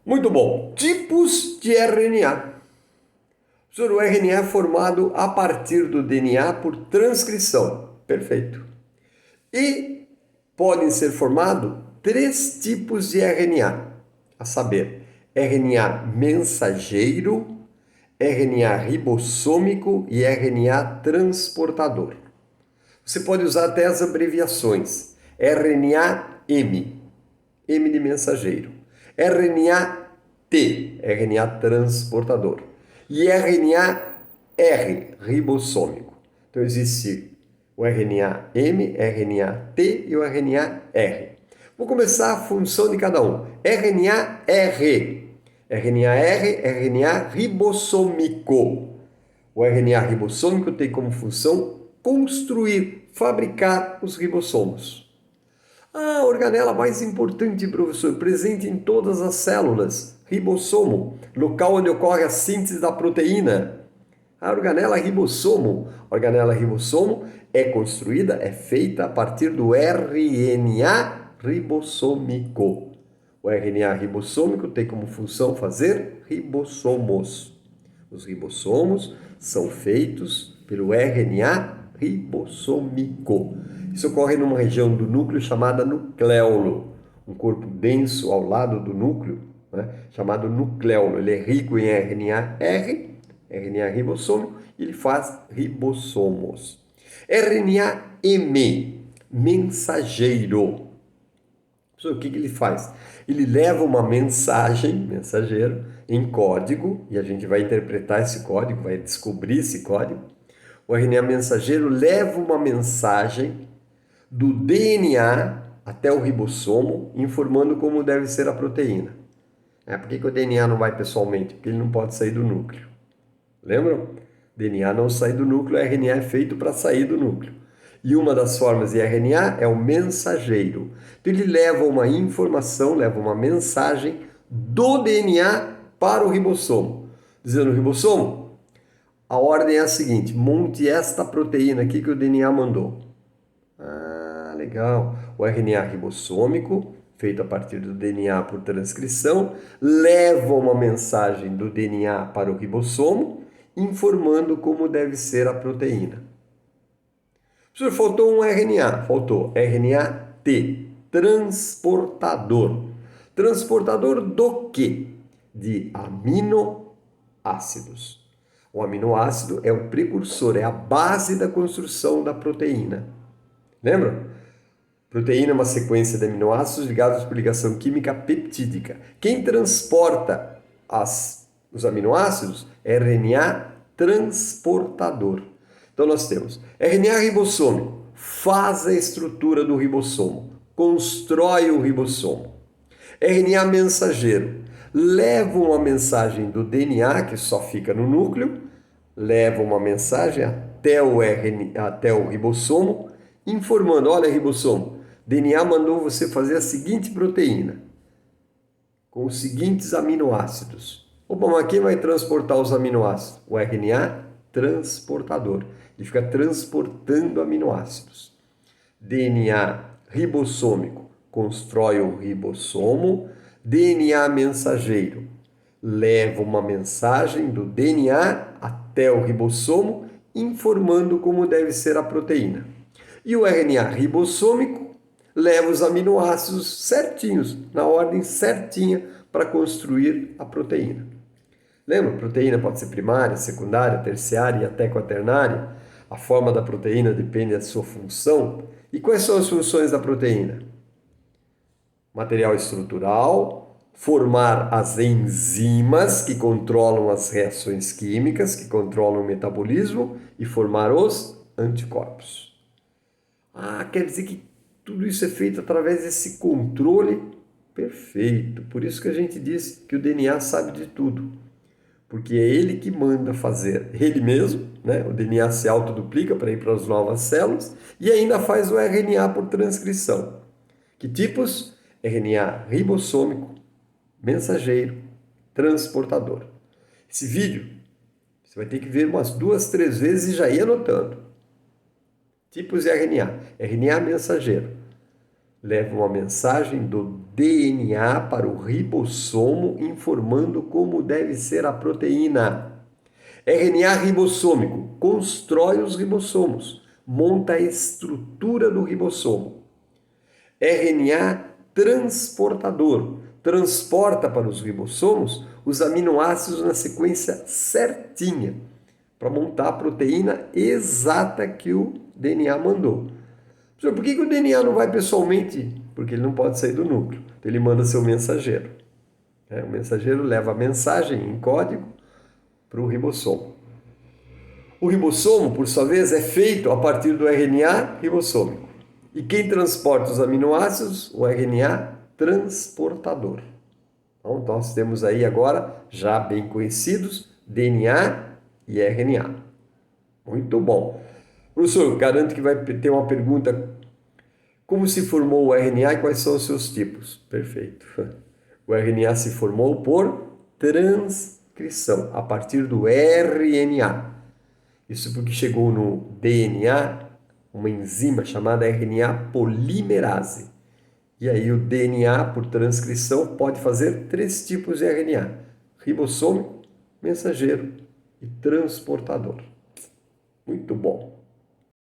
Muito bom. Tipos de RNA. O RNA é formado a partir do DNA por transcrição. Perfeito. E podem ser formados três tipos de RNA, a saber, RNA mensageiro, RNA ribossômico e RNA transportador. Você pode usar até as abreviações. RNA-M, M de mensageiro. RNA-T, RNA transportador. E RNA-R, ribossômico. Então existe o RNA-M, RNA-T e o RNA-R. Vou começar a função de cada um. RNA-R. RNA-R, RNA ribossômico. O RNA ribossômico tem como função construir, fabricar os ribossomos. A organela mais importante, professor, presente em todas as células, ribossomo, local onde ocorre a síntese da proteína. A organela ribossomo. A organela ribossomo é construída, é feita a partir do RNA ribossômico. O RNA ribossômico tem como função fazer ribossomos. Os ribossomos são feitos pelo RNA ribossômico. Isso ocorre numa região do núcleo chamada nucleolo, um corpo denso ao lado do núcleo, né, chamado nucleolo. Ele é rico em RNA-R, RNA ribossômico, e ele faz ribossomos. RNA-M, mensageiro. O que ele faz? Ele leva uma mensagem, mensageiro, em código, e a gente vai interpretar esse código, vai descobrir esse código. O RNA mensageiro leva uma mensagem do DNA até o ribossomo, informando como deve ser a proteína. Por que o DNA não vai pessoalmente? Porque ele não pode sair do núcleo. Lembram? DNA não sai do núcleo, RNA é feito para sair do núcleo. E uma das formas de RNA é o mensageiro. Então ele leva uma informação, leva uma mensagem do DNA para o ribossomo. Dizendo ao ribossomo, a ordem é a seguinte: monte esta proteína aqui que o DNA mandou. Legal. O RNA ribossômico, feito a partir do DNA por transcrição, leva uma mensagem do DNA para o ribossomo, informando como deve ser a proteína. Professor, faltou um RNA. Faltou RNA-T, transportador. Transportador do quê? De aminoácidos. O aminoácido é o precursor, é a base da construção da proteína. Lembra? Proteína é uma sequência de aminoácidos ligados por ligação química peptídica. Quem transporta os aminoácidos é RNA transportador. Então nós temos RNA ribossômico, faz a estrutura do ribossomo, constrói o ribossomo. RNA mensageiro, leva uma mensagem do DNA, que só fica no núcleo, leva uma mensagem até o ribossomo, informando, olha ribossomo, DNA mandou você fazer a seguinte proteína, com os seguintes aminoácidos. Opa, mas quem vai transportar os aminoácidos? O RNA transportador. Ele fica transportando aminoácidos. DNA ribossômico constrói o ribossomo. DNA mensageiro leva uma mensagem do DNA até o ribossomo, informando como deve ser a proteína. E o RNA ribossômico leva os aminoácidos certinhos, na ordem certinha, para construir a proteína. Lembra? Proteína pode ser primária, secundária, terciária e até quaternária. A forma da proteína depende da sua função. E quais são as funções da proteína? Material estrutural, formar as enzimas que controlam as reações químicas, que controlam o metabolismo, e formar os anticorpos. Quer dizer que tudo isso é feito através desse controle perfeito. Por isso que a gente diz que o DNA sabe de tudo. Porque é ele que manda fazer ele mesmo, né? O DNA se autoduplica para ir para as novas células e ainda faz o RNA por transcrição. Que tipos? RNA ribossômico, mensageiro, transportador. Esse vídeo você vai ter que ver umas 2, 3 vezes e já ir anotando. Tipos de RNA. RNA mensageiro. Leva uma mensagem do DNA para o ribossomo, informando como deve ser a proteína. RNA ribossômico constrói os ribossomos, monta a estrutura do ribossomo. RNA transportador transporta para os ribossomos os aminoácidos na sequência certinha para montar a proteína exata que o DNA mandou. Por que o DNA não vai pessoalmente? Porque ele não pode sair do núcleo. Então ele manda seu mensageiro. O mensageiro leva a mensagem em código para o ribossomo. O ribossomo, por sua vez, é feito a partir do RNA ribossômico. E quem transporta os aminoácidos? O RNA transportador. Então, nós temos aí agora, já bem conhecidos, DNA e RNA. Muito bom. Professor, garanto que vai ter uma pergunta. Como se formou o RNA e quais são os seus tipos? Perfeito. O RNA se formou por transcrição, a partir do RNA. Isso porque chegou no DNA uma enzima chamada RNA polimerase. E aí o DNA, por transcrição, pode fazer 3 tipos de RNA: ribossômico, mensageiro e transportador. Muito bom.